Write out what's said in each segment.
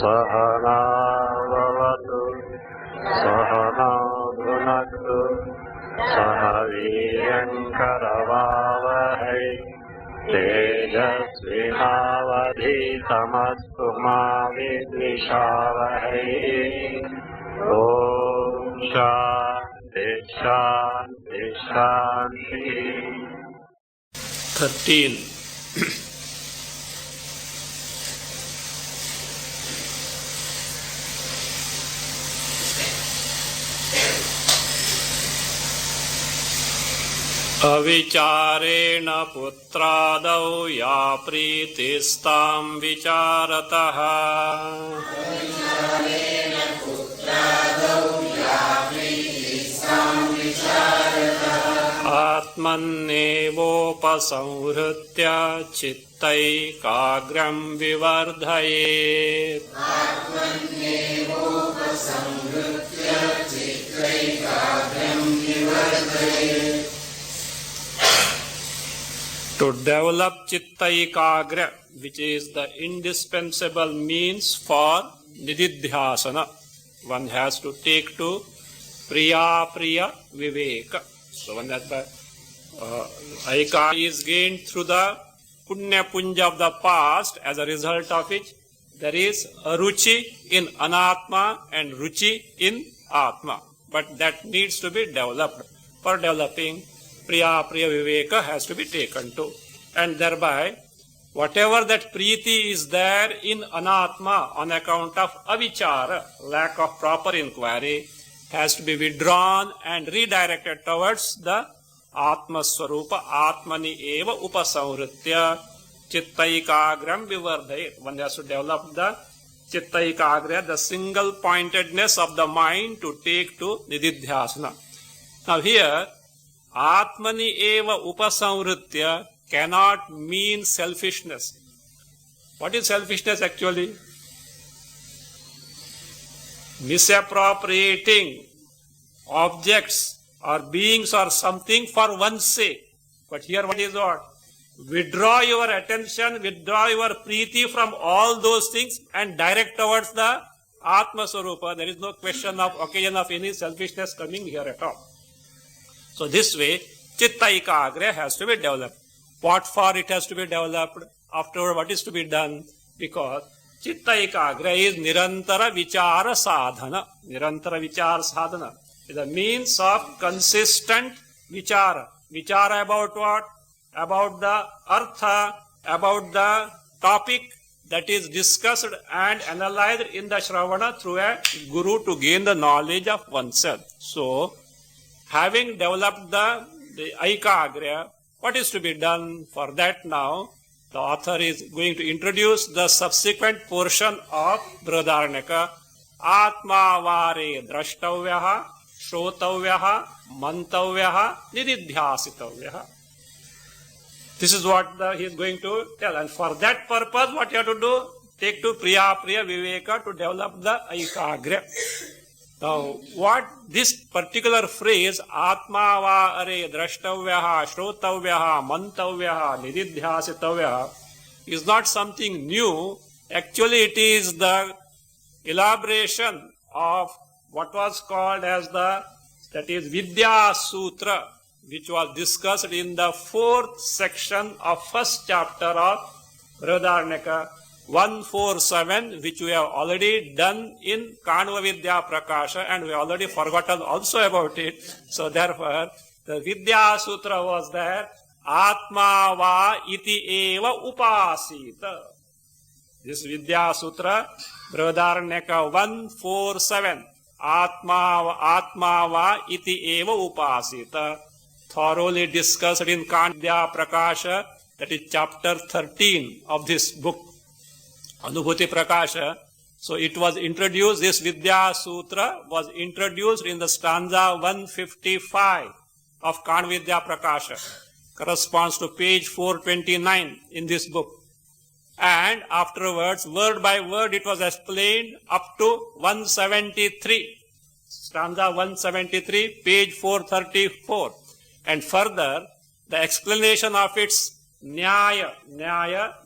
Sahanavavatu Sahanabhunaktu Sahaviyankaravavahai Tejasvinavadhitamastu ma vidvishavahai. Om Shanti Shanti Shanti. 13. अविचारेण पुत्रादौ या प्रीतिस्तां विचारतः आत्मन्नेवोपसंहृत्य चित्तैकाग्र्यं विवर्धयेत्. To develop chitta ekagra, which is the indispensable means for nididhyasana, one has to take to priya viveka. So when that eka is gained through the punya punja of the past, as a result of which there is a ruchi in anatma and ruchi in atma. But that needs to be developed. For developing, priya viveka has to be taken to, and thereby whatever that preeti is there in anatma on account of avichara, lack of proper inquiry, has to be withdrawn and redirected towards the atma swarupa, atmani eva upasamritya chittaikagram vivardhayet. One has to develop the chittaikagra, the single pointedness of the mind to take to nididhyasana. Now here, Atmani eva upasamritya cannot mean selfishness. What is selfishness actually? Misappropriating objects or beings or something for one's sake. But here what is what? Withdraw your attention, withdraw your preeti from all those things and direct towards the Atma Swarupa. There is no question of occasion of any selfishness coming here at all. So this way, chitta ekagra has to be developed. What for it has to be developed? Afterward, what is to be done? Because chitta ekagra is nirantara vichara sadhana. Nirantara vichara sadhana is a means of consistent vichara. Vichara about what? About the artha, about the topic that is discussed and analyzed in the Shravana through a guru to gain the knowledge of oneself. So, having developed the ekagra, what is to be done? For that now, the author is going to introduce the subsequent portion of Brihadaranyaka. Atmavare drashtavyaha, shrotavyaha, mantavyaha, nididhyasitavyaha. This is what he is going to tell. And for that purpose, what you have to do? Take to priya viveka to develop the ekagra. Now, what this particular phrase, Atmavare drashtavyaha, shrotavyaha, mantavyaha, nididhyasitavyaha, is not something new. Actually, it is the elaboration of what was called as that is Vidya Sutra, which was discussed in the 4th section of 1st chapter of Brihadaranyaka. 147, which we have already done in Kanva Vidya Prakasha, and we have already forgotten also about it. So therefore, the Vidya Sutra was there. Atma va iti eva upasita. This Vidya Sutra, Brihadaranyaka 147. Atma va iti eva upasita. Thoroughly discussed in Kanva Vidya Prakasha, that is chapter 13 of this book. Anubhuti Prakasha. So it was introduced, this Vidya Sutra was introduced in the stanza 155 of Kanva Vidya Prakasha. Corresponds to page 429 in this book. And afterwards, word by word, it was explained up to 173. Stanza 173, page 434. And further, the explanation of its Nyaya,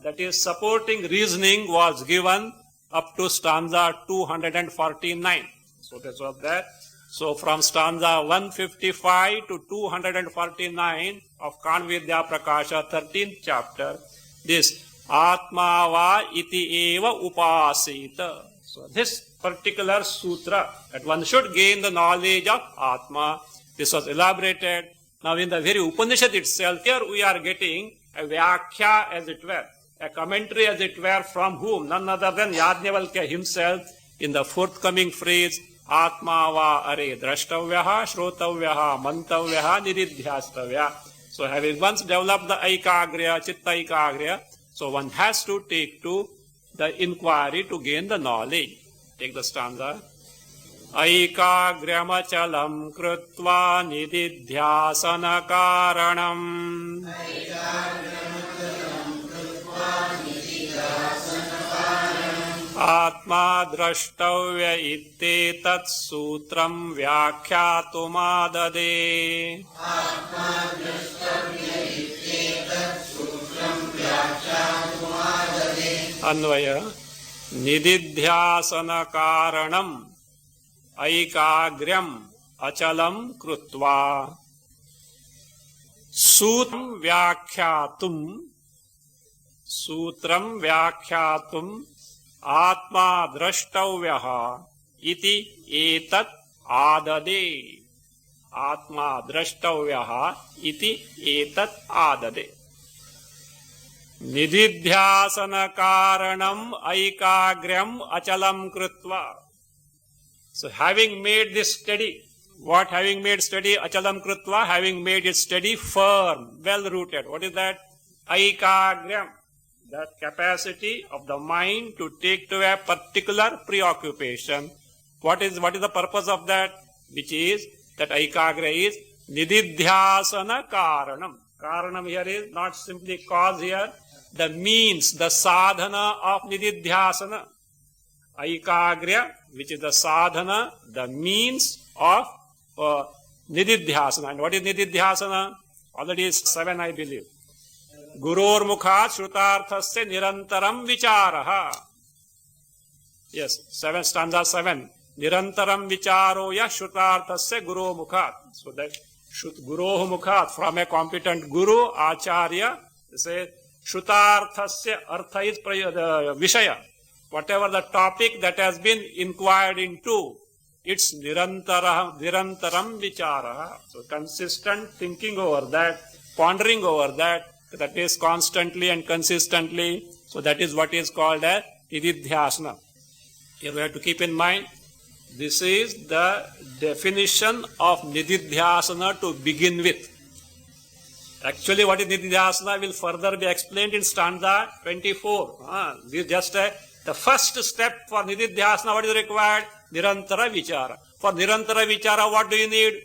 that is supporting reasoning, was given up to stanza 249. So that's what that. So from stanza 155 to 249 of Vidya Prakasha 13th chapter, this Atma va iti eva upasita. So this particular sutra, that one should gain the knowledge of Atma, this was elaborated. Now in the very Upanishad itself, here we are getting a Vyakhya as it were, a commentary as it were from whom? None other than Yajnavalkya himself in the forthcoming phrase, Atma va are drashtavyaha, shrotavyaha, mantavyaha, niridhyasthavya. So having once developed the Aikagriya, Chitta Aikagriya, so one has to take to the inquiry to gain the knowledge. Take the stanza. Aikagryamachalam krutva nididhyasana karanam. Atma drashtavya ittetat sutram vyakhyatumādade. Anvaya nididhyasana karanam aikagryam achalam krutva sutram vyakhyatum atma drashtavyaha iti etat adade. Atma drashtavyaha iti etat adade. Nididhyasana karanam aikagryam achalam krutva. So having made this steady, what having made steady? Achalam krutva, having made it steady, firm, well rooted. What is that? Aikagryam, the capacity of the mind to take to a particular preoccupation. What is the purpose of that? Which is that Aikagriya is nididhyasana karanam. Karanam here is not simply cause here, the means, the sadhana of nididhyasana. Aikagriya, which is the sadhana, the means of nididhyasana. And what is nididhyasana? Already is 7, I believe. Guror mukhat shrutarthasya nirantaram vicharaha. Yes, 7, stanza 7. Nirantaram vicharo ya shrutarthasya guru mukhat. So that guroh mukhat, from a competent guru, acharya, say shrutarthasya, artha is the vishaya. Whatever the topic that has been inquired into, it's nirantaram vichara. So consistent thinking over that, pondering over that is constantly and consistently. So that is what is called as nididhyasana. Here we have to keep in mind, this is the definition of nididhyasana to begin with. Actually, what is nididhyasana will further be explained in stanza 24. This is just the first step for nididhyasana. What is required? Nirantara vichara. For nirantara vichara, what do you need?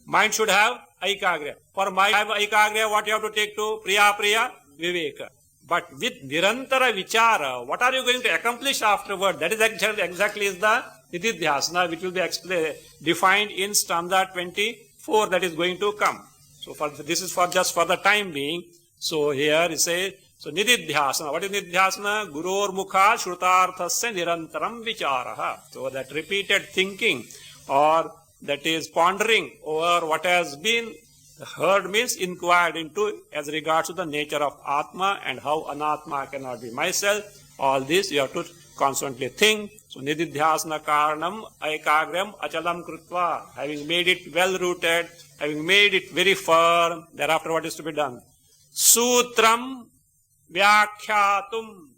Mind should have aikagriya. For mind have aikagriya, what you have to take to? Priya viveka. But with nirantara vichara, what are you going to accomplish afterward? That is exactly is the nididhyasana, which will be defined in stanza 24 that is going to come. So this is for just for the time being. So here it says, so nididhyasana. What is nididhyasana? Guror mukha shrutarthasya nirantaram vicharaha. So that repeated thinking or that is pondering over what has been heard means inquired into as regards to the nature of Atma and how Anatma cannot be myself. All this you have to constantly think. So nididhyasana karanam aikagryam achalam krutva. Having made it well rooted, having made it very firm, thereafter what is to be done? Sutram vyakhyatum.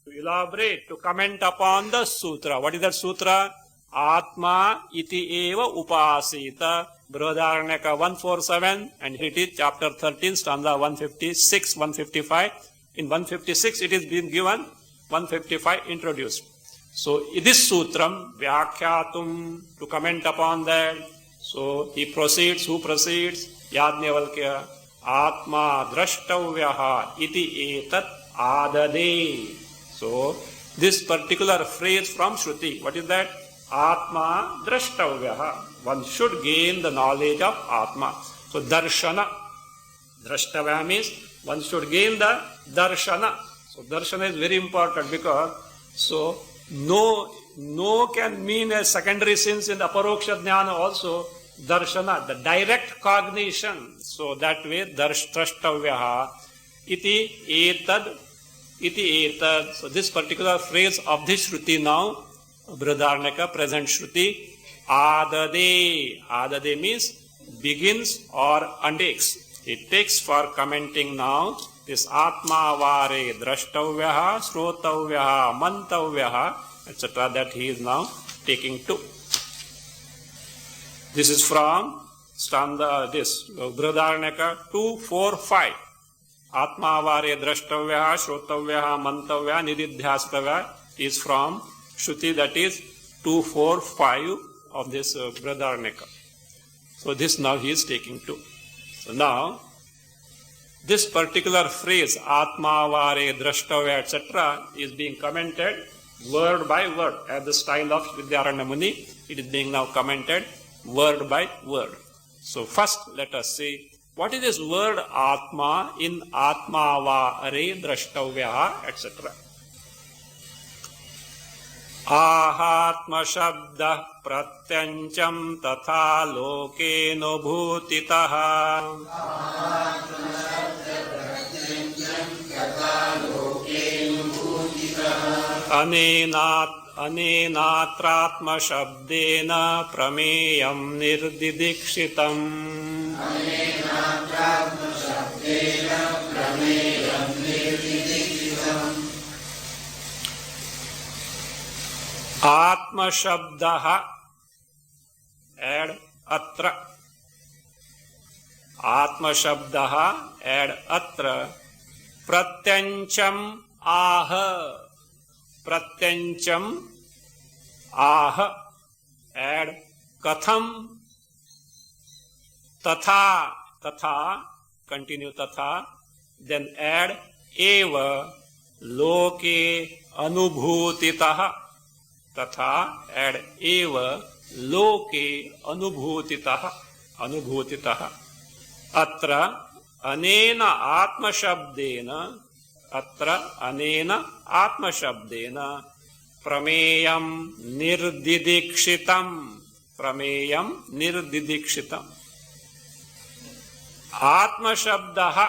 To elaborate, to comment upon the sutra. What is that sutra? Atma iti eva upasita. Brihadaranyaka 147, and it is chapter 13, stanza 156, 155. In 156 it is being given, 155 introduced. So this sutram, vyakhyatum, to comment upon that. So he proceeds, who proceeds? Yajnavalkya. Atma drashtavyaha iti etat adade. So this particular phrase from Shruti, what is that? Atma drashtavyaha. One should gain the knowledge of Atma. So darshana. Drashtavya means one should gain the darshana. So darshana is very important because So, no can mean a secondary sense in the aparoksha jnana also, darshana, the direct cognition. So that way, drashtavyaha iti etad. So this particular phrase of this Shruti now, Brihadaranyaka, present Shruti, adade. Adade means begins or undertakes. It takes for commenting now this Atma Vare Drashtavyaha, Shrotavyaha, Mantavyaha, etc. that he is now taking to. This is from stanza, this Brihadaranyaka 2-4-5. Atma Vare Drashtavyaha, Shrotavyaha, Mantavyaha, Nididhyasatavyaha is from Shruti, that is 2-4-5 of this Brihadaranyaka. So this now he is taking to. So now, this particular phrase, Atma Vare Drashtavya, etc., is being commented word by word. At the style of Vidyaranya Muni, it is being now commented word by word. So first, let us see, what is this word Atma in Atma Vare Drashtavya, etc.? Ahatma Shabda Pratyancham Tatha Lokeno Bhutitaha. Anenatratma Shabdena Prameyam Nirdidikshitam. Atma Shabdaha, add atra. Atma Shabdaha, add atra. Pratyancham aha. Pratyancham aha, add katham. Tatha, tatha, continue tatha. Then add eva loke anubhutitaha. Tatha, add eva loke anubhutitaha. Anubhutitaha. Atra anena atma shabdena. Atra anena atma shabdena. Prameyam nirdidikshitam. Prameyam nirdidikshitam. Atma shabdaha.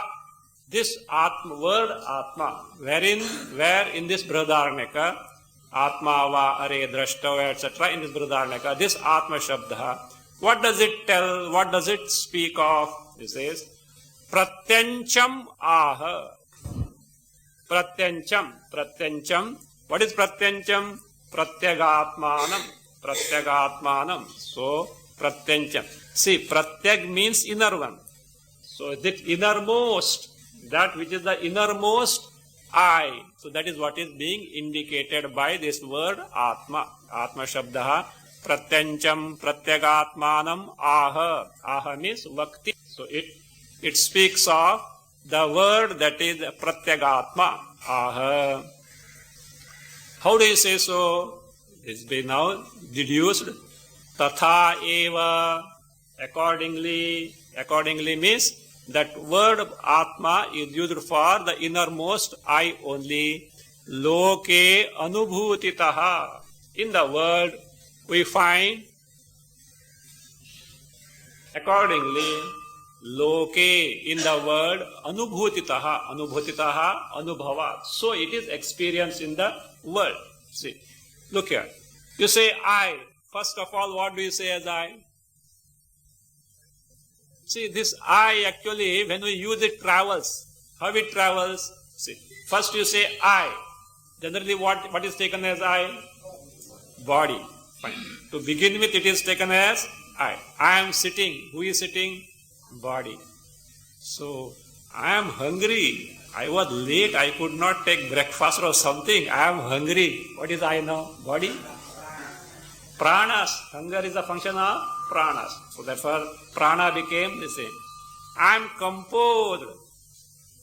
This atma, word atma, where in this Brihadaranyaka, Atma va are drashtava, etc. in this Brihadaranyaka, this Atma Shabda, what does it tell? What does it speak of? It says, Pratyancham aha. Pratyancham. Pratyancham. What is Pratyancham? Pratyagatmanam. Pratyagatmanam. So, Pratyancham. See, Pratyag means inner one. So, the innermost, that which is the innermost I. So that is what is being indicated by this word Atma. Atma Shabdaha Pratyancham Pratyagatmanam Aha. Aha means Vakti. So it speaks of the word that is Pratyagatma. Aha. How do you say so? It's been now deduced. Tatha eva. Accordingly means that word Atma is used for the innermost I only. Loke anubhutitaha. In the world we find accordingly loke in the word anubhutitaha. Anubhutitaha anubhavat. So it is experienced in the world. See, look here. You say I. First of all, what do you say as I? See, this I actually, when we use it, travels. How it travels? See, first you say I. Generally, what is taken as I? Body. Fine. To begin with, it is taken as I. I am sitting. Who is sitting? Body. So, I am hungry. I was late. I could not take breakfast or something. I am hungry. What is I now? Body. Pranas. Hunger is a function of pranas. So therefore, prana became the same. I am composed,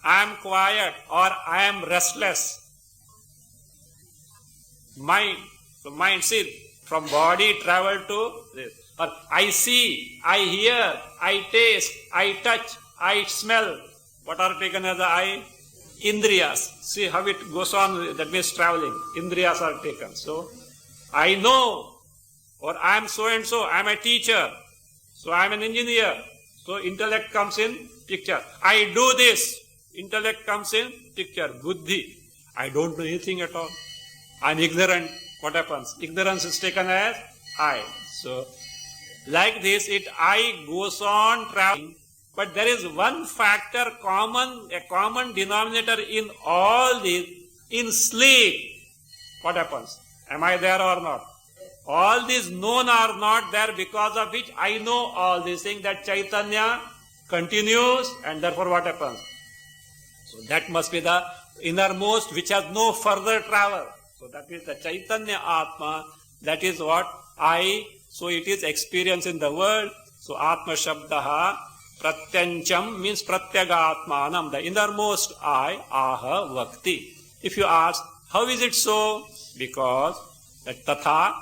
I am quiet, or I am restless. Mind. So mind, see, from body travel to this. Or I see, I hear, I taste, I touch, I smell. What are taken as the I? Indriyas. See how it goes on, that means traveling. Indriyas are taken. So, I know, or I am so and so, I am a teacher, so I am an engineer. So, intellect comes in picture. I do this, intellect comes in picture. Buddhi. I don't know anything at all. I am ignorant. What happens? Ignorance is taken as I. So, like this, I goes on traveling. But there is one factor common, a common denominator in all these. In sleep, what happens? Am I there or not? All these known are not there, because of which I know all these things, that Chaitanya continues, and therefore what happens? So that must be the innermost, which has no further travel. So that is the Chaitanya Atma, that is what I, so it is experience in the world. So Atma Shabdaha Pratyancham means Pratyagatmanam, the innermost I, Aha Vakti. If you ask, how is it so? Because that Tatha,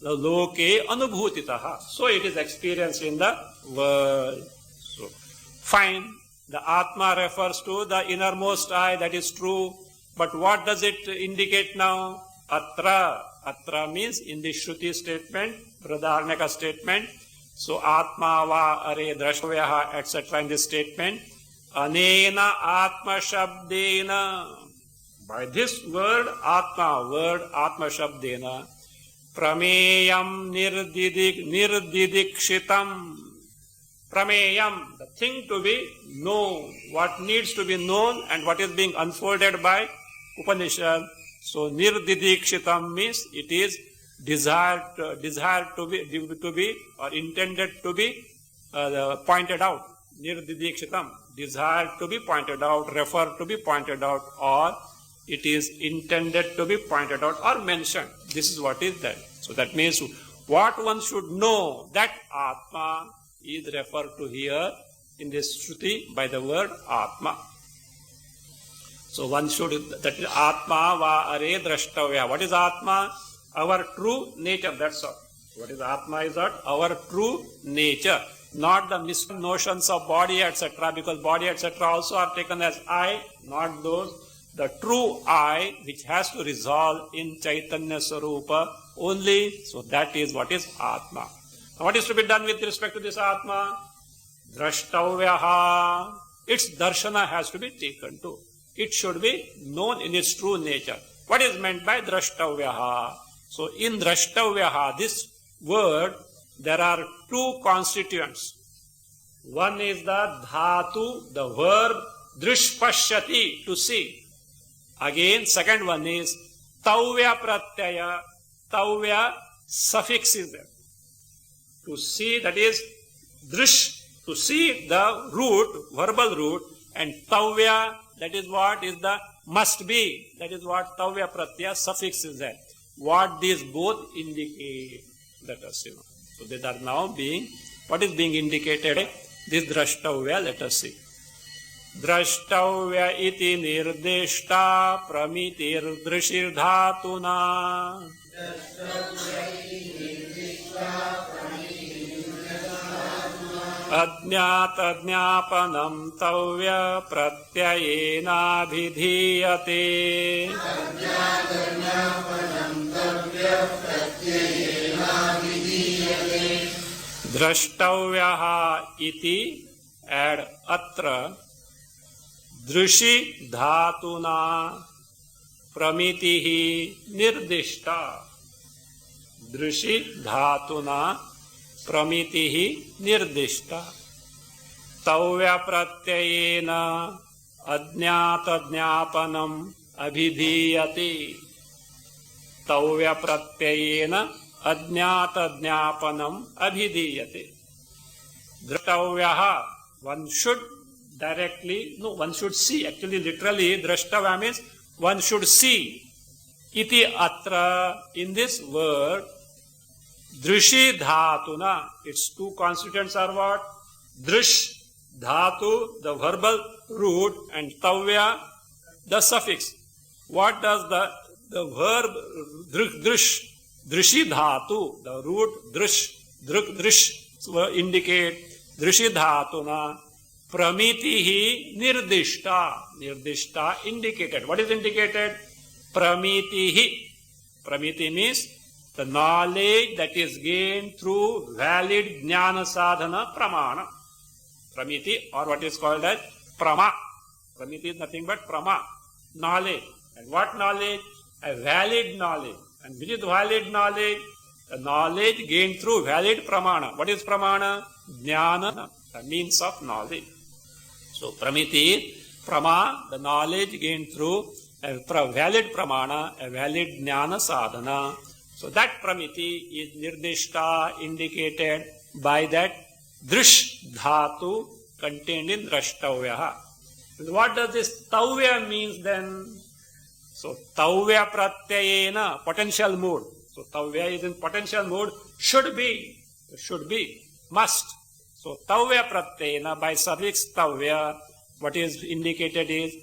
the Loke Anubhutitaha. So it is experienced in the world. So, fine. The Atma refers to the innermost I, that is true. But what does it indicate now? Atra. Atra means in the Shruti statement, Bradarnaka statement. So, Atma va are drashtavyaha, etc. in this statement. Anena Atma Shabdena. By this word Atma Shabdena. Prameyam nirdidikshitam. Prameyam, the thing to be known, what needs to be known and what is being unfolded by Upanishad. So, nirdidikshitam means it is desired to be or intended to be pointed out. Nirdidikshitam, desired to be pointed out, referred to be pointed out, or it is intended to be pointed out or mentioned. This is what is that. So that means what one should know, that Atma is referred to here in this Shruti by the word Atma. So one should, that is Atma va are drashtavya. What is Atma? Our true nature, that's all. What is Atma is that? Our true nature. Not the misnotions of body, etc. Because body, etc. also are taken as I, not those. The true I, which has to resolve in Chaitanya Sarupa only. So that is what is Atma. Now what is to be done with respect to this Atma? Drashtavyaha. Its darshana has to be taken too. It should be known in its true nature. What is meant by Drashtavyaha? So in Drashtavyaha, this word, there are two constituents. One is the dhatu, the verb, drishpashyati, to see. Again, second one is tavya pratyaya. Tavya suffix is there. To see, that is drish, to see the root, verbal root, and tavya, that is what is the must be. That is what tavya pratyaya suffix is there. What these both indicate, let us see. So these are now being, what is being indicated? This drashtavya, let us see. Drashtavya iti nirdeshta pramitir drishir dhatuna. Adnyata jnapanam tavya pratyayena vidhiyate. Drashtavyaha iti, add atra, drishi dhatuna pramitihi nirdishta. Drishi dhatuna pramitihi nirdishta. Tavya pratyayena adnyata jnapanam abhidhiyate. Tavya pratyayena adnyata jnapanam abhidhiyate. Drashtavyaha, one should directly, no, one should see. Actually, literally, drashtavya means one should see. Iti atra, in this word, drishi dhatuna, its two constituents are what? Drish, dhatu, the verbal root, and tavya, the suffix. What does the verb drish, drishi dhatu, the root drish, drish indicate? Drishi dhatuna Pramitihi nirdishta. Nirdishta indicated. What is indicated? Pramitihi. Pramiti means the knowledge that is gained through valid jnana sadhana pramana. Pramiti, or what is called as prama. Pramiti is nothing but prama, knowledge. And what knowledge? A valid knowledge. And which is valid knowledge? The knowledge gained through valid pramana. What is pramana? Jnana, the means of knowledge. So pramiti is prama, the knowledge gained through a valid pramana, a valid jnana sadhana. So that pramiti is nirdishta, indicated by that drish dhatu contained in drashtavya. What does this tavya means then? So tavya pratyayena, potential mood. So tavya is in potential mood, should be, must. So tavya pratyayena, by suffix tavya, what is indicated is,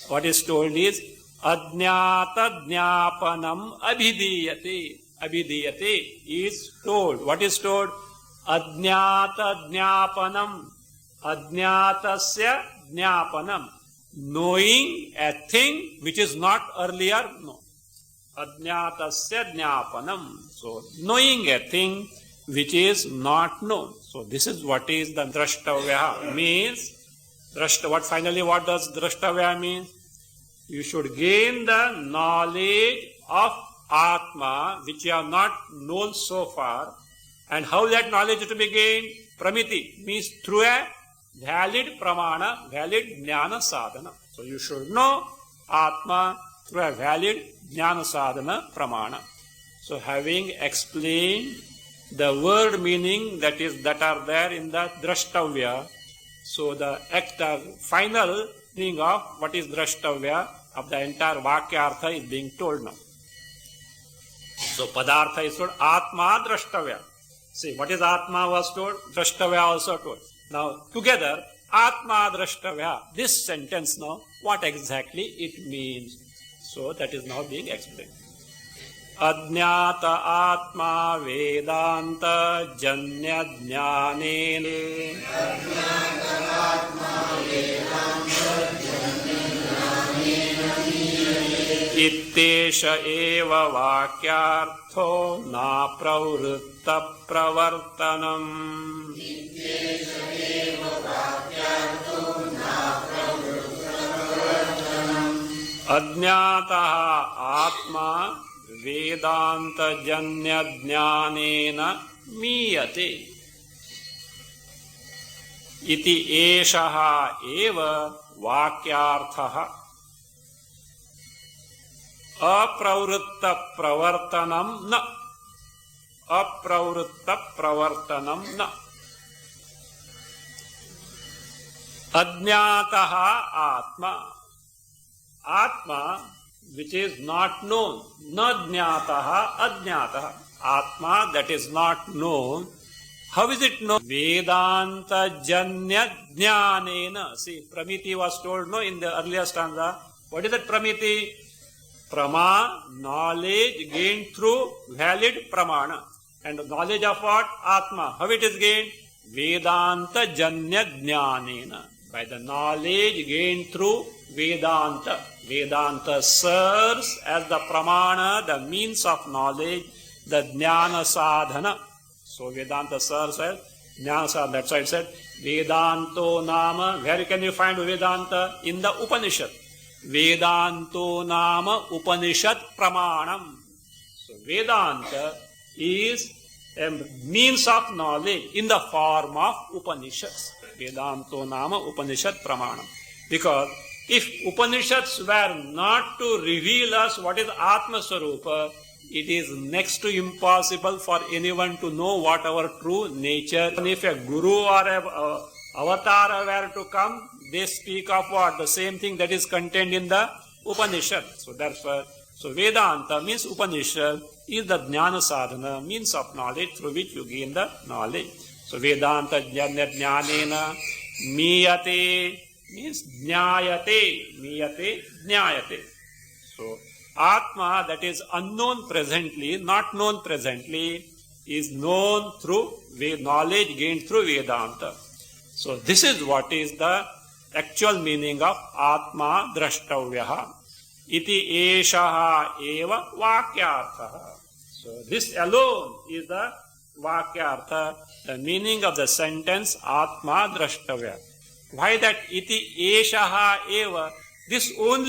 what is told is, ajñāta jñāpanam abhidīyate. Abhidīyate is told. What is told? Ajñāta jñāpanam. Ajñātasya jñāpanam. Knowing a thing which is not earlier known. Ajñātasya jñāpanam. So, knowing a thing which is not known. So, this is what is the drashtavya means. What does drashtavya mean? You should gain the knowledge of Atma, which you have not known so far. And how that knowledge is to be gained? Pramiti means through a valid pramana, valid jnana sadhana. So you should know Atma through a valid jnana sadhana pramana. So having explained the word meaning that are there in the drashtavya, so the final meaning of what is drashtavya of the entire vakyartha is being told now. So padartha is told, Atma drashtavya. See, what is Atma was told? Drashtavya also told. Now, together, Atma drashtavya. This sentence now, what exactly it means? So, that is now being explained. Ajñāta Atma Vedanta Janya Jnanene Ittesha eva vakyartho na pravritta pravartanam. Ajñātah Atma Vedanta Janya Jnanena Miyate. Iti eshaha eva vakyarthaha. Apravritta pravartanam na. Apravritta pravartanam na. Ajñātaha Atma. Atma, which is not known. Na jñātaha ajñātaha. Atma that is not known. How is it known? Vedanta janya jnanena. See, Pramiti was told no in the earlier stanza. What is that Pramiti? Prama, knowledge gained through valid pramana. And knowledge of what? Atma. How it is gained? Vedanta janya jnanena. By the knowledge gained through Vedanta. Vedanta serves as the pramana, the means of knowledge, the jnana sadhana. So Vedanta serves as jnana sadhana. That's why it said Vedanto nama. Where can you find Vedanta? In the Upanishad. Vedanto nama Upanishad pramanam. So Vedanta is a means of knowledge in the form of Upanishads. Vedanto nama Upanishad pramanam. Because if Upanishads were not to reveal us what is Atma Swarupa, it is next to impossible for anyone to know what our true nature. And if a guru or a avatar were to come, they speak of what? The same thing that is contained in the Upanishad. So therefore, so Vedanta means Upanishad is the jnana sadhana, means of knowledge through which you gain the knowledge. So Vedanta jnana jnanena miyate means jnayate, miyate, jnayate. So Atma that is unknown presently, not known presently, is known through knowledge gained through Vedanta. So this is what is the actual meaning of Atma Drashtavyaha. Iti eshaha eva vakyartha. So this alone is the vakyartha, the meaning of the sentence Atma Drashtavya. Why that iti eshaha eva? This alone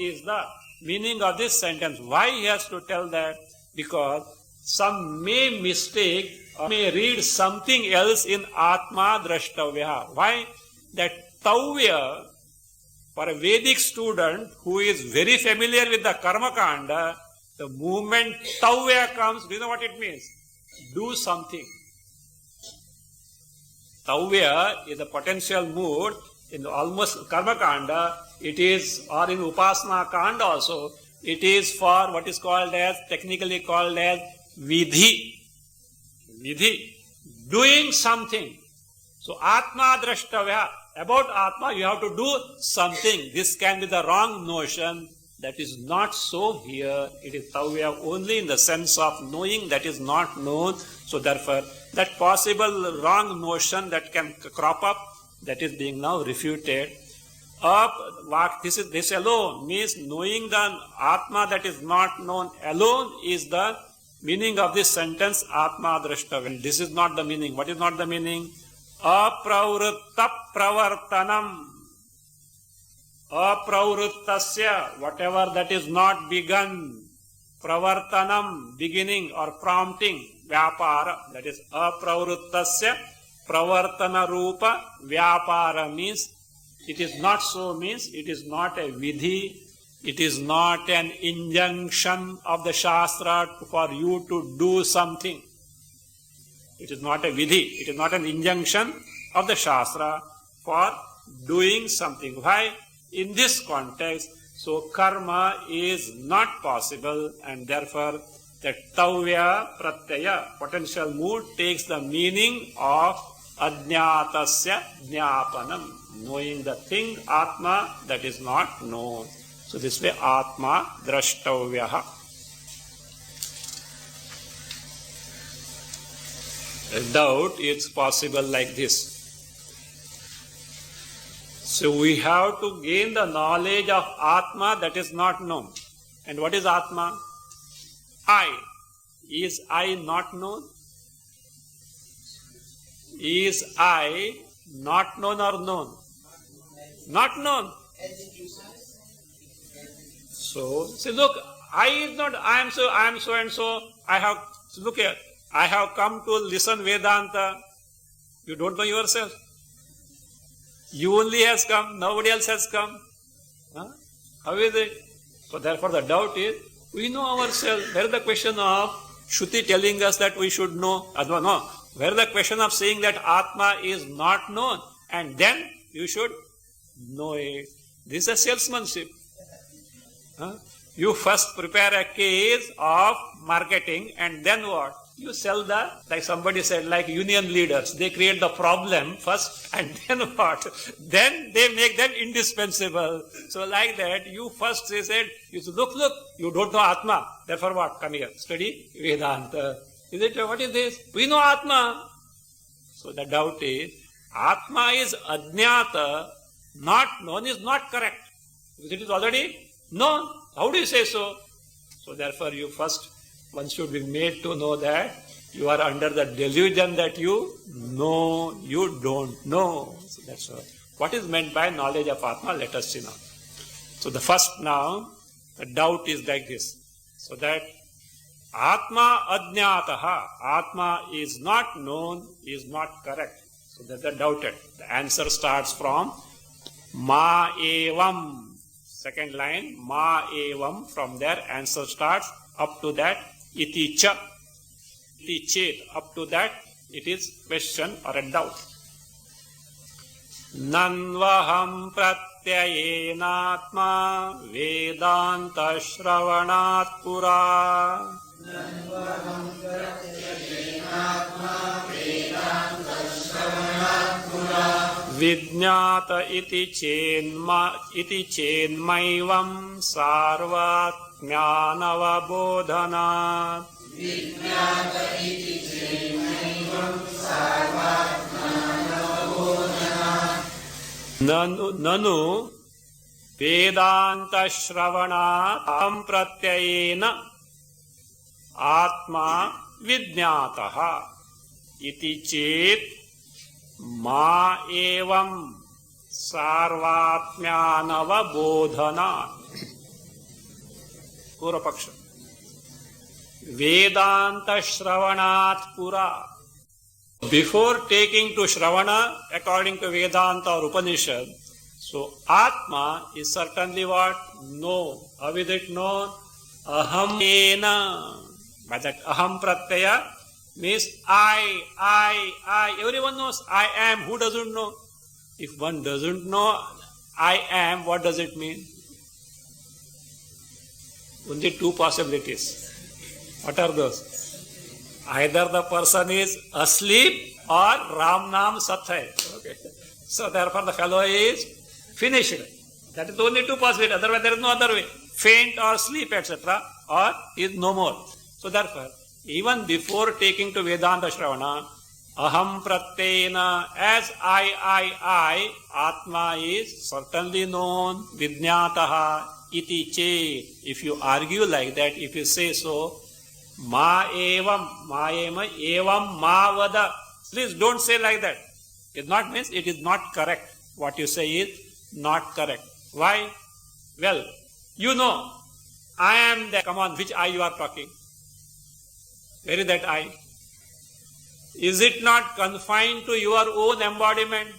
is the meaning of this sentence. Why he has to tell that? Because some may mistake or may read something else in Atma Drashtavya. Why? That Tavya, for a Vedic student who is very familiar with the Karma Kanda, the moment Tavya comes, do you know what it means? Do something. Tavya is a potential mood in almost Karma Kanda. It is, or in Upasana Kanda also, it is for what is called as, technically called as Vidhi. Vidhi. Doing something. So Atma Drashtavya, about Atma you have to do something. This can be the wrong notion. That is not so here. It is Tavya only in the sense of knowing that is not known. So therefore, that possible wrong notion that can crop up, that is being now refuted. This alone means knowing the Atma that is not known alone is the meaning of this sentence Atma Drashtavya. This is not the meaning. What is not the meaning? Apravritta pravartanam. Apravrittasya, whatever that is not begun. Pravartanam, beginning or prompting. Vyapara, that is apravrittasya. Pravartana rupa vyapara means it is not so, means it is not a vidhi, it is not an injunction of the Shastra for you to do something. It is not a vidhi, it is not an injunction of the Shastra for doing something. Why? In this context, so karma is not possible, and therefore that Tavya Pratyaya, potential mood, takes the meaning of Ajñātasya Jñāpanam, knowing the thing Atma that is not known. So this way Atma Drashtavyaha. A doubt is possible like this. So we have to gain the knowledge of Atma that is not known. And what is Atma? I. Is I not known? Is I not known or known? Not known. So, say, look, I is not, I am so and so, look here, I have come to listen Vedanta. You don't know yourself. You only has come, nobody else has come. Huh? How is it? So therefore the doubt is, we know ourselves. Where is the question of Shruti telling us that we should know? No. Where is the question of saying that Atma is not known and then you should know it? This is a salesmanship. Huh? You first prepare a case of marketing and then what? You sell like somebody said, like union leaders, they create the problem first and then what? Then they make them indispensable. So like that, you first said, you said, look, you don't know Atma. Therefore what? Come here, study Vedanta. Is it, what is this? We know Atma. So the doubt is, Atma is Ajñāta, not known is not correct. Because it is already known. How do you say so? So therefore one should be made to know that you are under the delusion that you know, you don't know. So that's all. What is meant by knowledge of Atma? Let us see now. So the first now, the doubt is like this. So that Atma Ajñātaha, Atma is not known, is not correct. So that's the doubted. The answer starts from Ma evam. Second line, Ma evam. From there, answer starts. Up to that, iti cha. Iti chet. Up to that, it is question or a doubt. Nanvaham pratyayena vedanta shravanat pura. Vidnyata iti chenmaivam sarvat jnanavabodhanat. ननु वेदांत श्रवणात् अहं प्रत्ययेन आत्मा विज्ञातः इति चेत् मा एवं सार्वात्म्यानवबोधनात्. पूर्व पक्ष. वेदांत श्रवणात् पुरा. Before taking to Shravana, according to Vedanta or Upanishad, so Atma is certainly what? Known. How is it known? Aham ena. By that aham pratyaya means I. Everyone knows I am. Who doesn't know? If one doesn't know I am, what does it mean? Only two possibilities. What are those? Either the person is asleep or Ram Nam Sat hai. Okay. So therefore the fellow is finished. That is the only two possibilities. Otherwise there is no other way. Faint or sleep, etc. or is no more. So therefore, even before taking to Vedanta Shravana, Aham Pratyena, as I, Atma is certainly known, Vidnyataha, iti che. If you argue like that, if you say so, Ma evam ma vada. Please don't say like that. It not means it is not correct. What you say is not correct. Why? Well, you know, I am that. Come on, which I you are talking? Where is that I? Is it not confined to your own embodiment?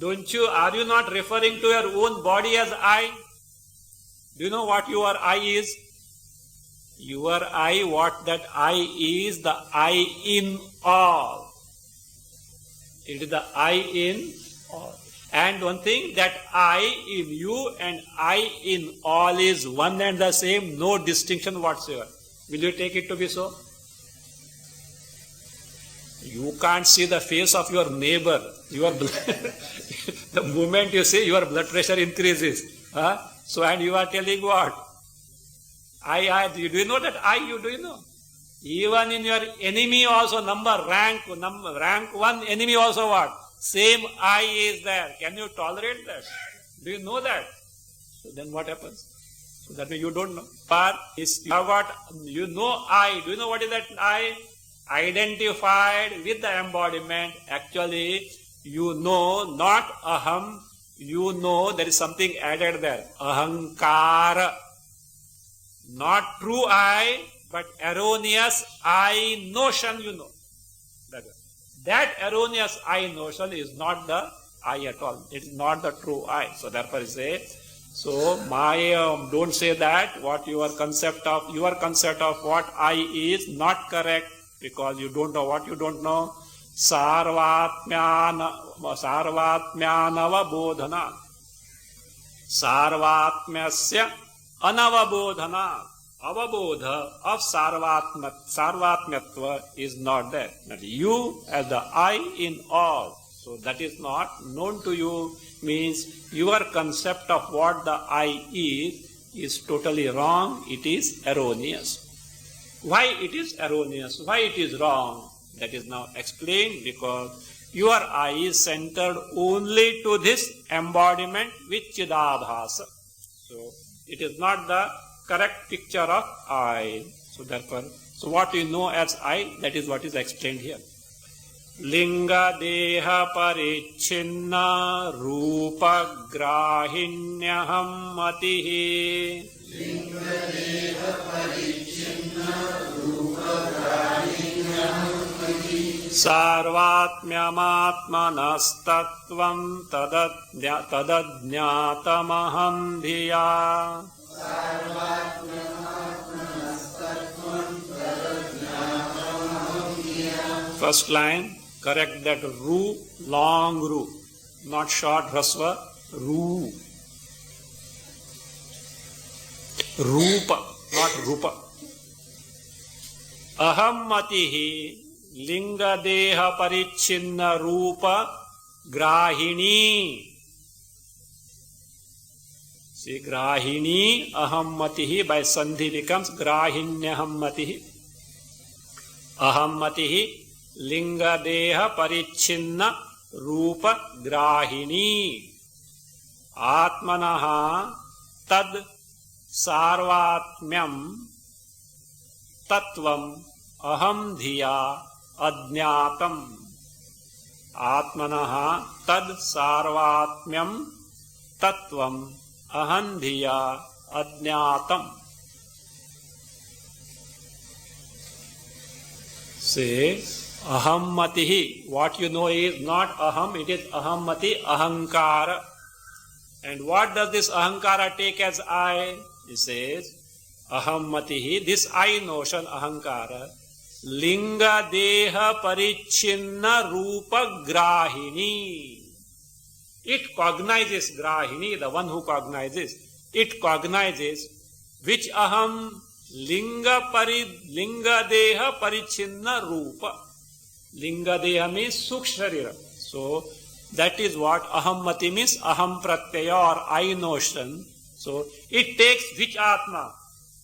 Are you not referring to your own body as I? Do you know what your I is? Your I, what that I is, the I in all. It is the I in all. And one thing, that I in you and I in all is one and the same, no distinction whatsoever. Will you take it to be so? You can't see the face of your neighbor. The moment you see, your blood pressure increases. So, and you are telling what? I, do you know that I, do you know? Even in your enemy also rank one enemy also what? Same I is there. Can you tolerate that? Do you know that? So then what happens? So that means you don't know. But you have got, you know I. Do you know what is that I? Identified with the embodiment. Actually, you know not aham. You know there is something added there. Ahankara. Not true I, but erroneous I notion, you know. That erroneous I notion is not the I at all. It is not the true I. So therefore you say, so don't say that what your concept of what I is not correct, because you don't know what you don't know. Sarvatmyanava bodhana. Sarvatmyasya anavabodhana. Avabodha of sarvatmyatva is not there. That you as the I in all. So that is not known to you, means your concept of what the I is totally wrong. It is erroneous. Why it is erroneous? Why it is wrong? That is now explained, because your I is centered only to this embodiment with Chidabhasa. So it is not the correct picture of I. So therefore, so what you know as I, that is what is explained here. Linga deha parichinna rupa grahinyaham matihi. Linga deha parichinna rupa grahinyaham matihi. Sarvatmyamaatmanastatvam tadajñatamaham dhiya. First line, correct that ru, long ru, not short rasva, ru. Rupa, not rupa. Aham matihi linga deha parichinna rupa grahini. See, grahini aham matihi, by sandhi becomes grahinyaham matihi. Ahammatihi linga deha parichinna rupa grahini. Atmanaha tad sarvatmyam tattvam aham dhiya ajnatam. Atmanaha tad sarvatmyam tattvam aham dhiya ajnatam. Say ahammatihi. What you know is not aham, it is ahammati, ahankara. And what does this ahankara take as I? He says ahammatihi, this I notion, ahankara, linga deha parichinna rupa grahini. It cognizes grahini, the one who cognizes. It cognizes which aham? Linga deha parichinna rupa. Linga deha means suksharira. So that is what ahammati means, aham pratyaya or I notion. So it takes which atma?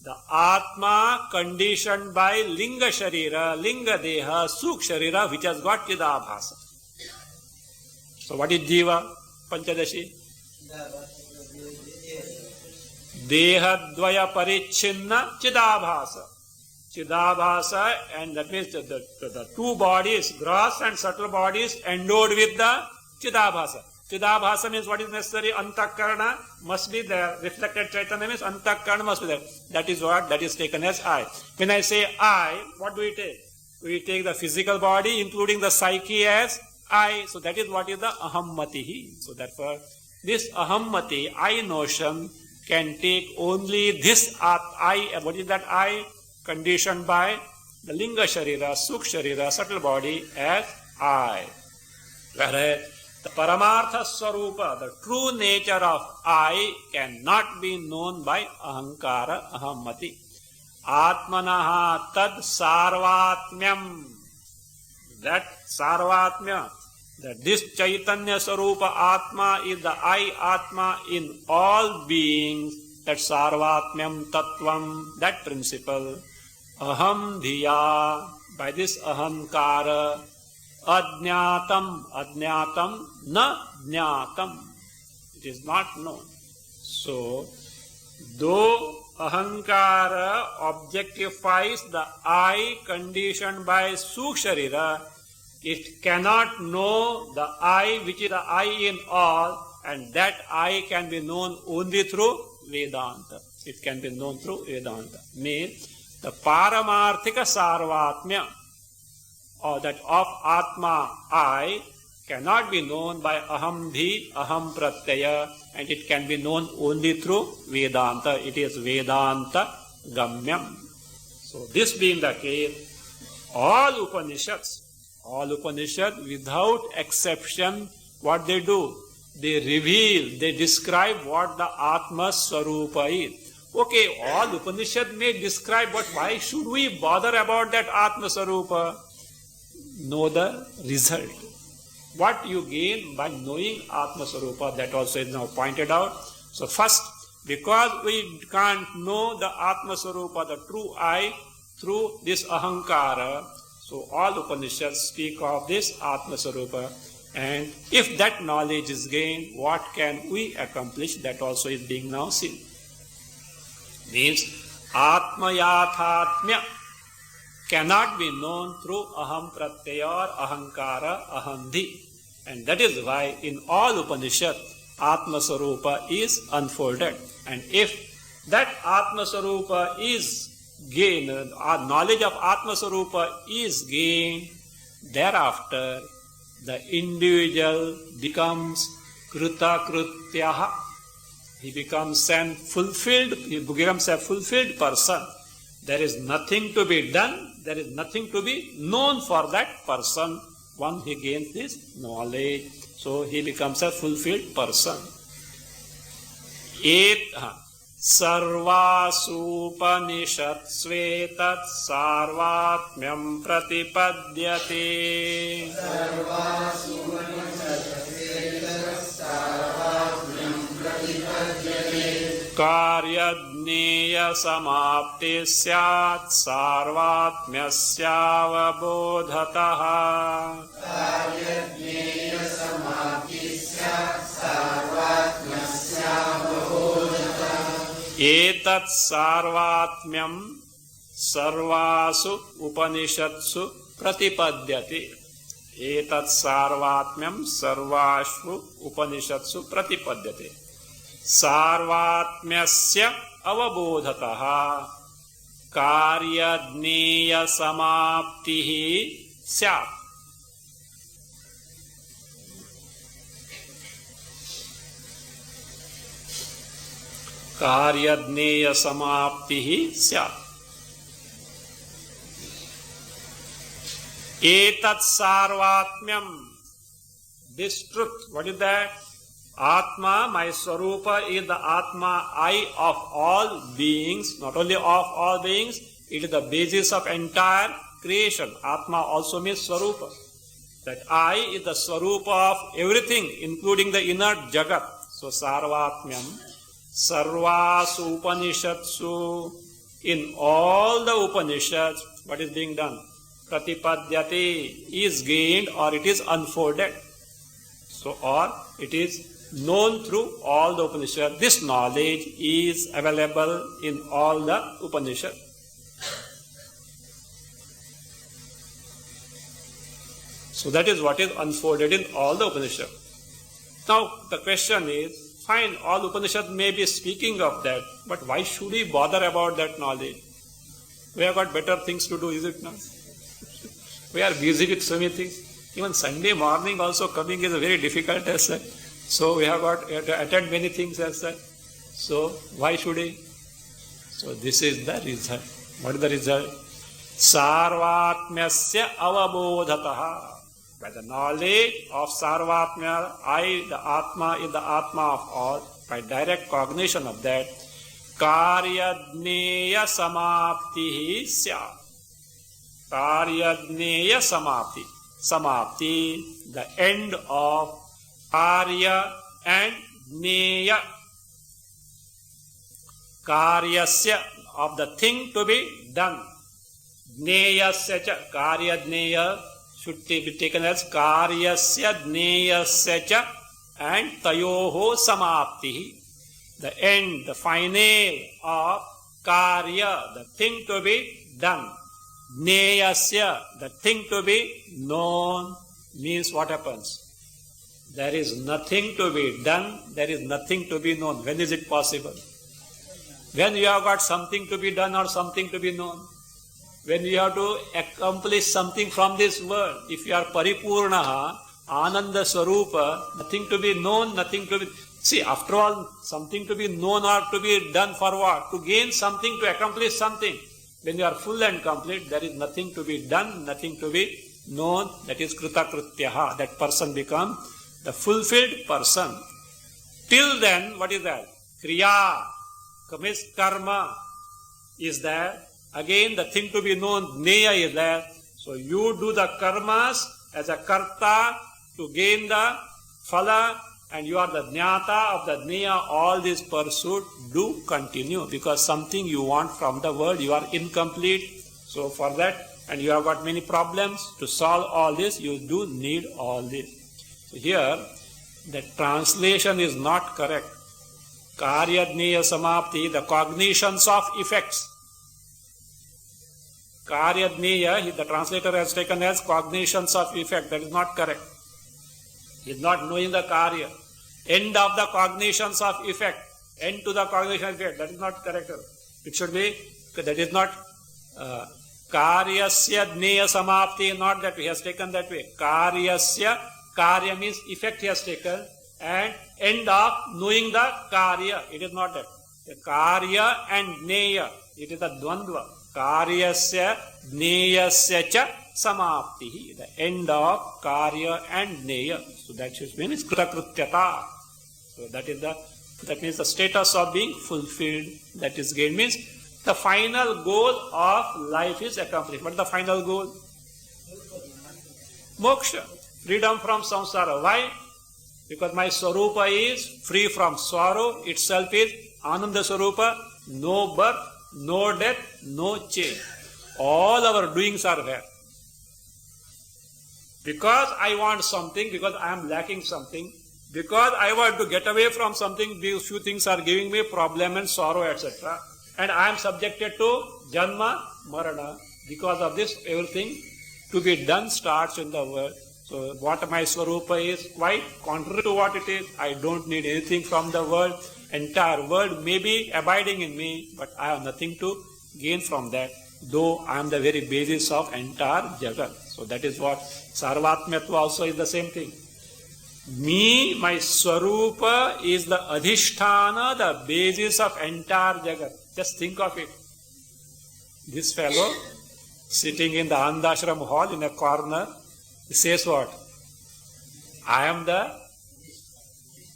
The atma conditioned by linga sharira, linga deha, suksharira, which has got chidabhasa. So what is jiva? Panchadashi. Dehadvaya parichinna chidabhasa. Chidabhasa, and that means the two bodies, gross and subtle bodies, endowed with the chidabhasa. Chidabhasa means what is necessary? Antakarana must be there. Reflected Chaitanya means antakarana must be there. That is what? That is taken as I. When I say I, what do we take? We take the physical body, including the psyche, as I. So that is what is the ahammatihi. So therefore, this ahammati, I notion, can take only this I. What is that I? Conditioned by the linga sharira, sukh sharira, subtle body, as I. Whereas the paramartha swarupa, the true nature of I, cannot be known by ahankara, ahammati. Atmanaha tad sarvatmyam. That sarvatmya, that this Chaitanya Swarupa Atma is the I Atma in all beings, that sarvatmyam tattvam, that principle, aham dhiya, by this ahankara, ajnatam, ajnatam, na jnatam, it is not known. So, though ahankara objectifies the I conditioned by suksharira, it cannot know the I which is the I in all, and that I can be known only through Vedanta. It can be known through Vedanta. Means the paramarthika sarvatmya, or that of Atma I, cannot be known by aham dhi, aham pratyaya, and it can be known only through Vedanta. It is Vedanta gamyam. So this being the case, all Upanishads without exception, what they do? They reveal, they describe what the Atma Swarupa is. Okay, all Upanishads may describe, but why should we bother about that Atma Swarupa? Know the result. What you gain by knowing Atma Swarupa, that also is now pointed out. So first, because we can't know the Atma Swarupa, the true I, through this ahankara, so all Upanishads speak of this Atma Swarupa. And if that knowledge is gained, what can we accomplish? That also is being now seen. Means Atma Yathatmya cannot be known through aham pratyaya or ahankara, ahamdhi. And that is why in all Upanishads, Atma Swarupa is unfolded. And if that Atma Swarupa is gained, our knowledge of Atma Swarupa is gained, thereafter the individual becomes kritakrityaha. He becomes a fulfilled person. There is nothing to be done, there is nothing to be known for that person. Once he gains this knowledge, so he becomes a fulfilled person. Sarvasupanishatsvetat sarvatmyam pratipadyate. Karyad Karyadneya samapti syat sarvatmyasyavabodhataha. Karyadneya samapti syat sarvatmyasyavabodhataha. Etat sarvatmyam sarvasu upanishatsu pratipadyate. Etat sarvatmyam sarvashu upanishatsu pratipadyate. Sarvatmyasya avabodhataha karyadneya samaptihi syat. Karyadneya samaptihi syat. Etat sarvatmyam. This truth, what is that? Atma, my Swarupa, is the Atma, I of all beings, not only of all beings, it is the basis of entire creation. Atma also means Swarupa. That I is the Swarupa of everything, including the inert Jagat. So, Sarvatmyam, Sarvasu Upanishatsu, in all the Upanishads, what is being done? Pratipadyate is gained or it is unfolded. So, or it is known through all the Upanishads. This knowledge is available in all the Upanishads. So that is what is unfolded in all the Upanishads. Now the question is, fine, all Upanishads may be speaking of that, but why should we bother about that knowledge? We have got better things to do, is it not? We are busy with so many things. Even Sunday morning also coming is a very difficult as such. So we have got to attend many things as such. So why should we? So this is the result. What is the result? Sarvatmyasya avabodhataha. By the knowledge of Sarvatmya, I, the Atma, is the Atma of all. By direct cognition of that, Karyadneya samaptihi syat. Karyadneya samapti. Samapti, the end of Karya and Neya. Karyasya, of the thing to be done. Neyasya cha, Karya Neya should be taken as Karyasya Neyasya cha and Tayoho Samapti. The end, the final of Karya, the thing to be done. Neyasya, the thing to be known, means what happens? There is nothing to be done, there is nothing to be known. When is it possible? When you have got something to be done or something to be known. When you have to accomplish something from this world. If you are Paripurnaha, Ananda Swarupa, nothing to be known, nothing to be... See, after all, something to be known or to be done for what? To gain something, to accomplish something. When you are full and complete, there is nothing to be done, nothing to be known. That is Kritakrityaha. That person becomes the fulfilled person. Till then, what is that? Kriya, means karma is there. Again, the thing to be known, Neya, is there. So you do the karmas as a karta to gain the phala, and you are the jnata of the Neya. All this pursuit do continue, because something you want from the world, you are incomplete. So for that, and you have got many problems to solve all this, you do need all this. So here, the translation is not correct. Karyadneya samapti, the cognitions of effects. Karyadneya, the translator has taken as cognitions of effect. That is not correct. He is not knowing the karya. End of the cognitions of effect. End to the cognition of effect. That is not correct. It should be, that is not karyasya dneya samapti, not that way. He has taken that way. Karyasya, karya means effect he has taken, and end of knowing the karya. It is not that. The karya and dneya, it is a dvandva. Karyasya dneyasya cha samapti, the end of karya and dneya. So that should mean is kritakrityata. So that means the status of being fulfilled. That is gained, means the final goal of life is accomplished. What is the final goal? Moksha, freedom from samsara. Why? Because my Swarupa is free from sorrow, itself is Ananda Swarupa. no birth, no death, no change. All our doings are there. Because I want something, because I am lacking something, because I want to get away from something, these few things are giving me problem and sorrow, etc. And I am subjected to Janma, Marana. Because of this, everything to be done starts in the world. So what my Swarupa is quite contrary to what it is. I don't need anything from the world. Entire world may be abiding in me, but I have nothing to gain from that, though I am the very basis of entire Jagat. So that is what Sarvatmatva also is the same thing. Me, my Swarupa is the Adhisthana, the basis of entire Jagat. Just think of it. This fellow sitting in the Andashram hall in a corner, he says what? I am the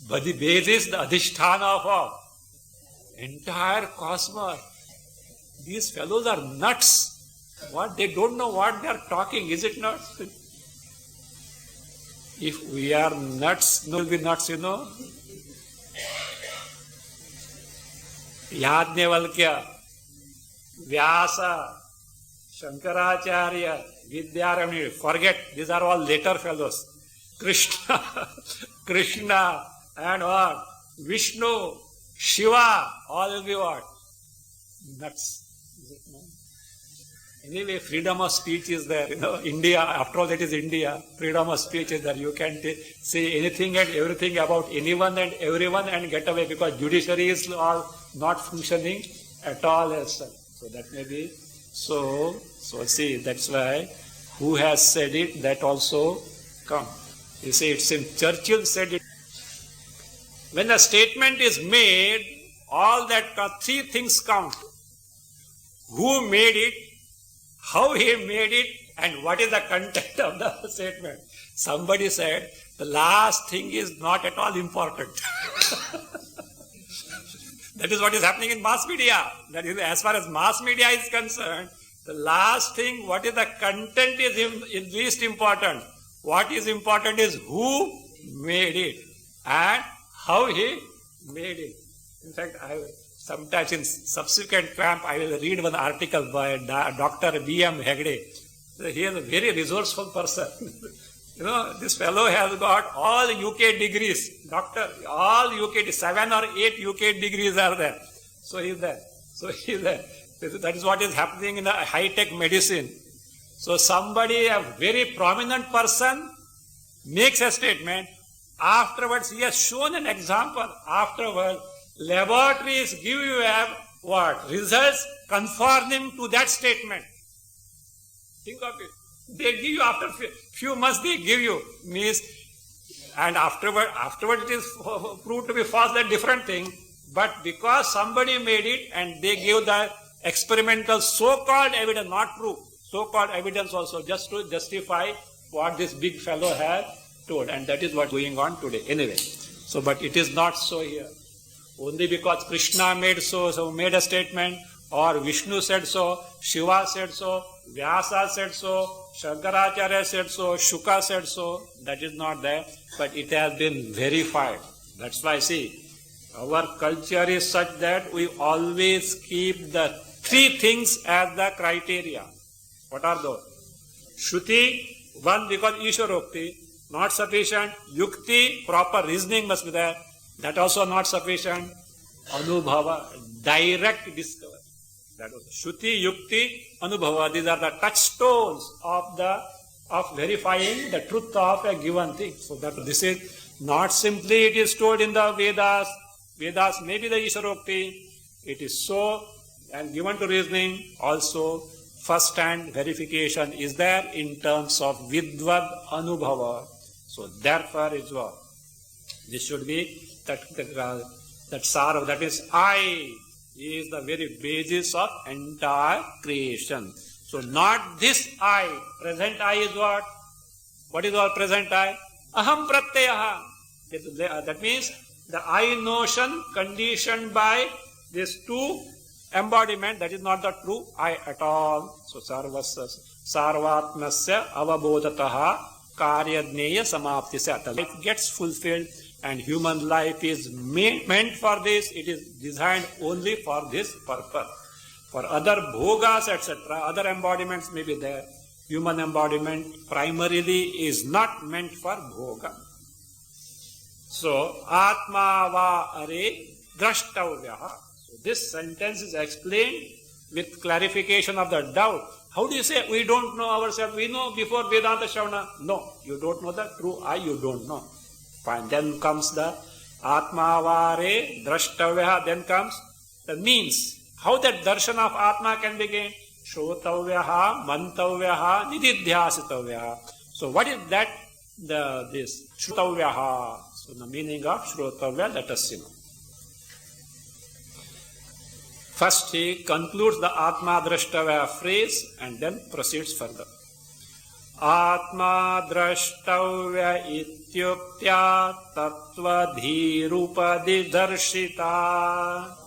basis, the Adhisthana of all. Entire cosmos. These fellows are nuts. What? They don't know what they are talking. Is it not? If we are nuts, no will be nuts, you know. Yajnavalkya, Vyasa, Shankaracharya, Vidya, forget, these are all later fellows. Krishna and what? Vishnu, Shiva, all will be what? Nuts. Is it not? Anyway, freedom of speech is there. You know, India, after all, that is India. Freedom of speech is there. You can say anything and everything about anyone and everyone and get away, because judiciary is all not functioning at all as such. So that may be so. So see, that's why who has said it, that also come. You see, it's in Churchill said it. When a statement is made, all that three things count. Who made it, how he made it, and what is the content of the statement. Somebody said, the last thing is not at all important. That is what is happening in mass media. That is, as far as mass media is concerned, the last thing, what is the content is least important. What is important is who made it and how he made it. In fact, sometimes in subsequent camp, I will read one article by Dr. B.M. Hegde. He is a very resourceful person. You know, this fellow has got all UK degrees. Doctor, all UK, 7 or 8 UK degrees are there. So he is there. That is what is happening in the high-tech medicine. So somebody, a very prominent person, makes a statement. Afterwards, he has shown an example. Afterwards, laboratories give you what? Results conforming to that statement. Think of it. They give you after few months, they give you. And afterward it is proved to be false, that different thing. But because somebody made it and they gave the experimental so-called evidence, not true, so-called evidence also, just to justify what this big fellow has told. And that is what is going on today. Anyway, so but it is not so here. Only because Krishna made so made a statement, or Vishnu said so, Shiva said so, Vyasa said so, Shankaracharya said so, Shuka said so, that is not there, but it has been verified. That's why, see, our culture is such that we always keep the three things as the criteria. What are those? Shruti, one, because Ishwarokti, not sufficient. Yukti, proper reasoning must be there. That also not sufficient. Anubhava, direct discovery. That was Shruti, Yukti, Anubhava. These are the touchstones of verifying the truth of a given thing. So that this is not simply it is told in the Vedas. Vedas may be the Ishwarokti. It is so, and given to reasoning also. First-hand verification is there in terms of Vidvad Anubhava. So therefore is what? This should be that Sara, that is I, is the very basis of entire creation. So not this I, present I is what? What is our present I? Aham pratyaha. That means the I notion conditioned by these two embodiment, that is not the true I at all. So sarvatmasya avabodhataha karyadneya samaptisya. It gets fulfilled And human life is meant for this. It is designed only for this purpose. For other bhogas, etc., other embodiments may be there. Human embodiment primarily is not meant for bhoga. So, Atma va are drashtavyaha. So this sentence is explained with clarification of the doubt. How do you say we don't know ourselves? We know before Vedanta Shravana. No, you don't know the true I, you don't know. Fine. Then comes the Atma va are drashtavyaha. Then comes the means. How that darshan of Atma can be gained? Shrotavyaha, mantavyaha, nididhyasitavyaha. So what is that? This Shrotavyaha. So the meaning of Shrotavya, let us see now. First he concludes the Atma Drashtavya phrase and then proceeds further. Atma Drashtavya ityuktya tattva dhirupadi darshita.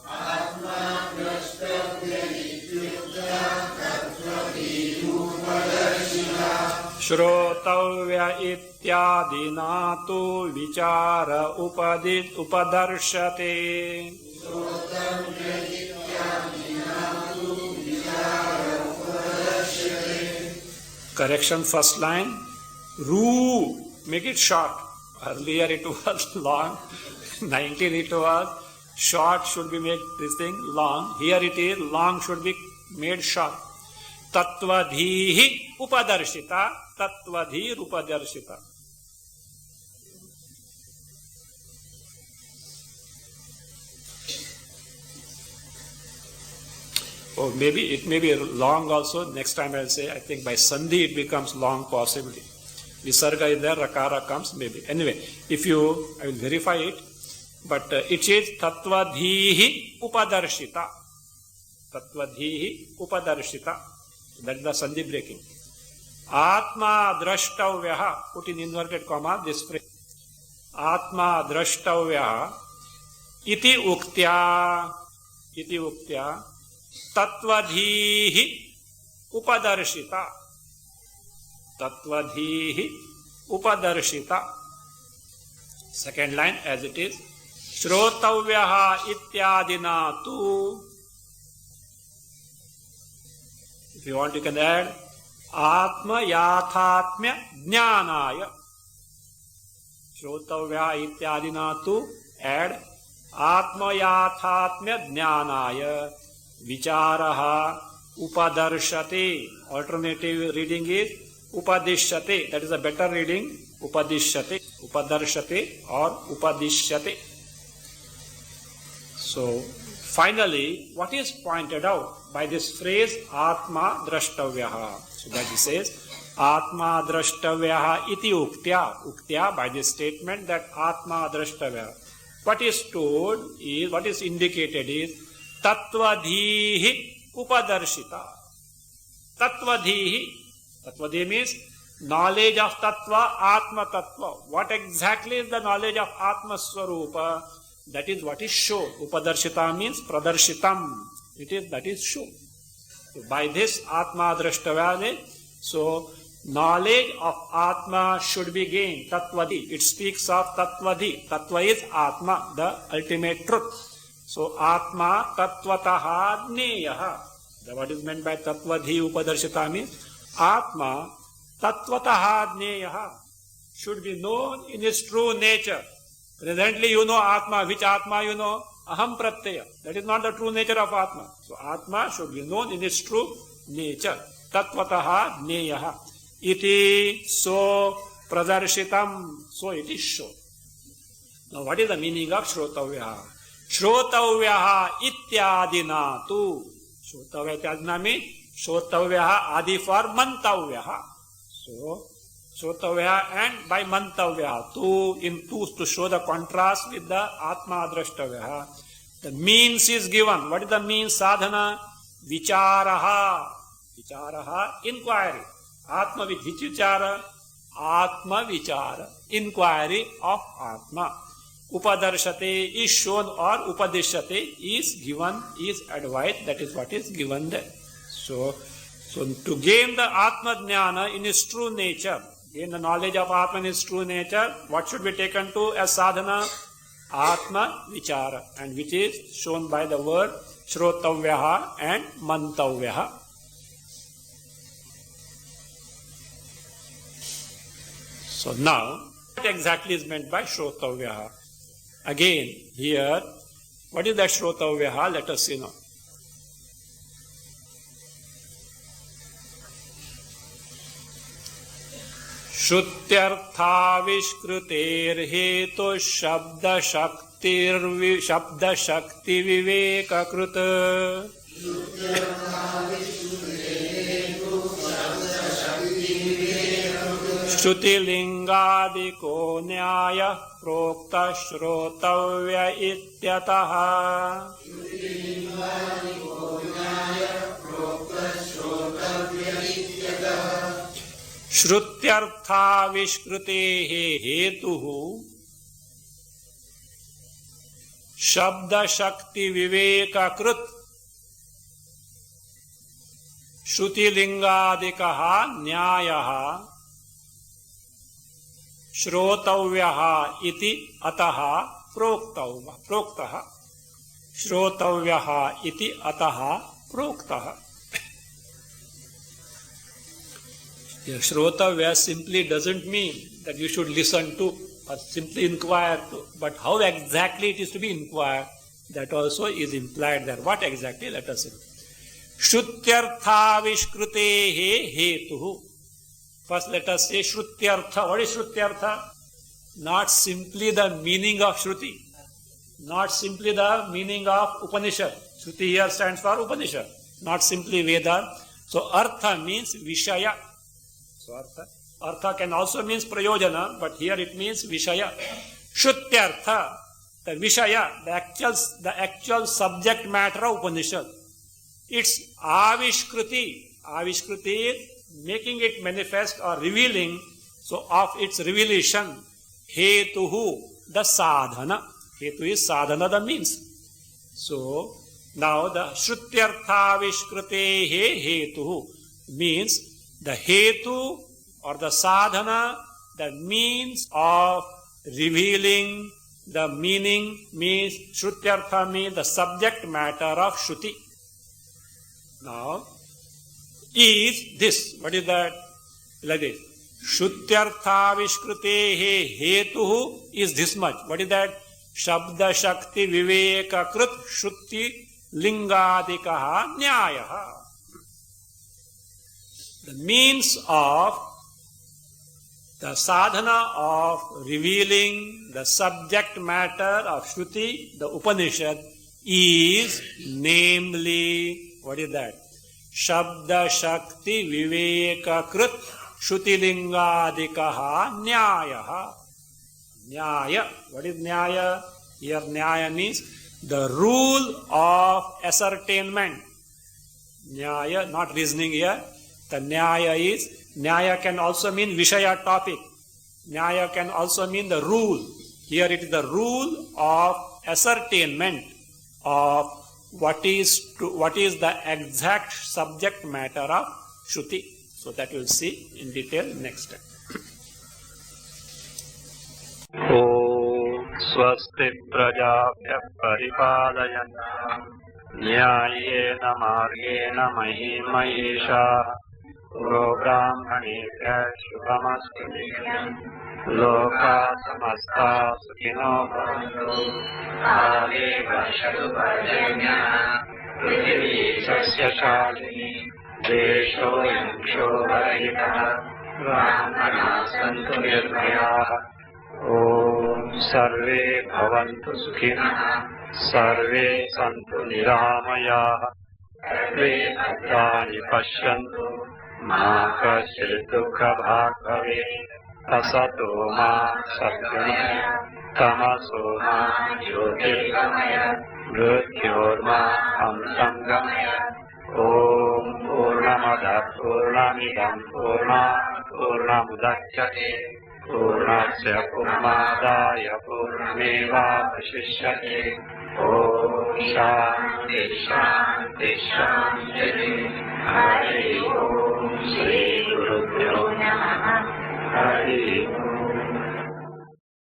Atma drashtavya ityuktya tattva dhirupadarsita. Shrotavya ityadina tu vichara upadarshate. Shrotavya ityadina tu vichara upadarshate. Correction first line. Ru. Make it short. Earlier it was long. 19 it was short should be made this thing long. Here it is long should be made short. Tattvadhihi upadarshita. Tattvadhi upadarshita. Oh, maybe it may be long also. Next time I'll say, I think by Sandhi it becomes long possibly. Visarga is there, Rakara comes maybe. Anyway, I will verify it. But it is Tattvadhihi upadarshita. Tattvadhihi upadarshita. That is the Sandhi breaking. Atma drashtavyaha. Put in inverted comma this phrase. Atma drashtavyaha. Iti uktya. Iti uktya. Tattvadhihi upadarshita. Tattvadhihi upadarshita. Second line as it is. Shrotavyaha ityadina tu. If you want you can add Atma yathatmya jnanaya. Shrotavyaha ityadina tu. Add Atma yathatmya jnanaya. Vicharaha upadarshate. Alternative reading is upadishyate. That is a better reading. Upadishyate. Upadarshate or upadishyate. So, finally, what is pointed out by this phrase Atma drashtavyaha? So that he says Atma drashtavyaha iti uktya. Uktya by this statement that Atma drashtavyaha. What is told is, what is indicated is Tattvadhihi upadarshita. Tattvadhihi. Tattvadhi means knowledge of tattva, Atma tattva. What exactly is the knowledge of Atma Swarupa? That is what is shown. Upadarshita means pradarshitam. That is shown. So by this Atma drashtavya, so knowledge of Atma should be gained. Tattvadhi. It speaks of Tattvadhi. Tattva is Atma, the ultimate truth. So Atma tattvataha jneyaha. What is meant by Tattvadhi upadarshita means Atma tattvataha jneyaha should be known in its true nature. Presently you know Atma. Which Atma you know? Aham pratyaya. That is not the true nature of Atma. So Atma should be known in its true nature. Tattvataha jneyaha. Iti so pradarshitam. So it is shown. Now what is the meaning of Shrotavyaha? Shrotavyaha ityadina tu. Shrotavya ityadina means Shrotavyaha adi for mantavyaha. So Shrotavyaha and by mantavyaha. Tu in tu to show the contrast with the Atma drashtavyaha. The means is given. What is the means? Sadhana. Vicharaha. Vicharaha. Inquiry. Atma vichara. Atma vichara. Inquiry of Atma. Upadarshate is shown or upadishyate is given, is advised. That is what is given there. So to gain the Atma Jnana in its true nature, In the knowledge of Atman, his true nature, what should be taken to as sadhana? Atma Vichara, and which is shown by the word Shrotavyaha and Mantavyaha. So now, what exactly is meant by Shrotavyaha? Again, here, what is that Shrotavyaha? Let us see now. Shrutyarthaviskruterhetu shabda-shakti viveka-krut Shruti-lingadiko nyaya prokta shrotavya ityataha. Shrutyartha vishkrutehe hetuhu shabda shakti viveka krut shruti lingadikaha nyayaha shrotavyaha iti ataha proktaha shrotavyaha iti ataha proktaha. Shrotavya simply doesn't mean that you should listen to or simply inquire to, but how exactly it is to be inquired, that also is implied there. What exactly? Let us see. Shrutyartha vishkrutehe hetuhu. First let us say Shrutyartha. What is Shrutyartha? Not simply the meaning of Shruti, not simply the meaning of Upanishad. Shruti here stands for Upanishad, not simply Veda. So Artha means Vishaya. So Artha can also means Prayojana, but here it means Vishaya. Shrutyartha, the Vishaya, the actual subject matter of Upanishad. It's Avishkruti. Avishkruti is making it manifest or revealing, so of its revelation, Hetuhu, the sadhana. Hetu is sadhana, the means. So, now the Shrutyartha Vishkrutehe Hetuhu means the hetu or the sadhana, the means of revealing the meaning, means Shrutyartha means the subject matter of Shruti. Now, is this, what is that? Like this. Shrutyartha Vishkrutehe Hetuhu is this much. What is that? Shabda Shakti Viveka Krut Shruti Lingadikaha Nyayaha. The means of the sadhana of revealing the subject matter of Shruti, the Upanishad, is namely, what is that? Shabda Shakti Viveka Krut Shruti Lingadikaha Nyayaha. Nyaya. What is Nyaya? Here Nyaya means the rule of ascertainment. Nyaya, not reasoning here. The Nyaya is, Nyaya can also mean Vishaya topic. Nyaya can also mean the rule. Here it is the rule of ascertainment of what is the exact subject matter of Shruti. So that we'll see in detail next time. Swasti prajabhya paripalayantam nyayena margena mahimahesha Brahmanekya shubhamastu nityam loka samasta sukhino bhavantu kale vashatu parjanya prithvi sasya shalini desho yaksho varahitah brahmana santu nirbhayaः Om sarve bhavantu sukhinah sarve santu niramayah sarve bhadrani pashyantu ma kaśyid dukkha bhag bhavet asato ma satgamaya tamaso ma jyotirgamaya mrityorma amsamgamaya Om purnamadah purnamidam purnamudachyate Purnasya purnamadaya purnamevavashishyate Om Shanti Shanti Shanti Hari Om Shri Gurubhyo Namaha Hari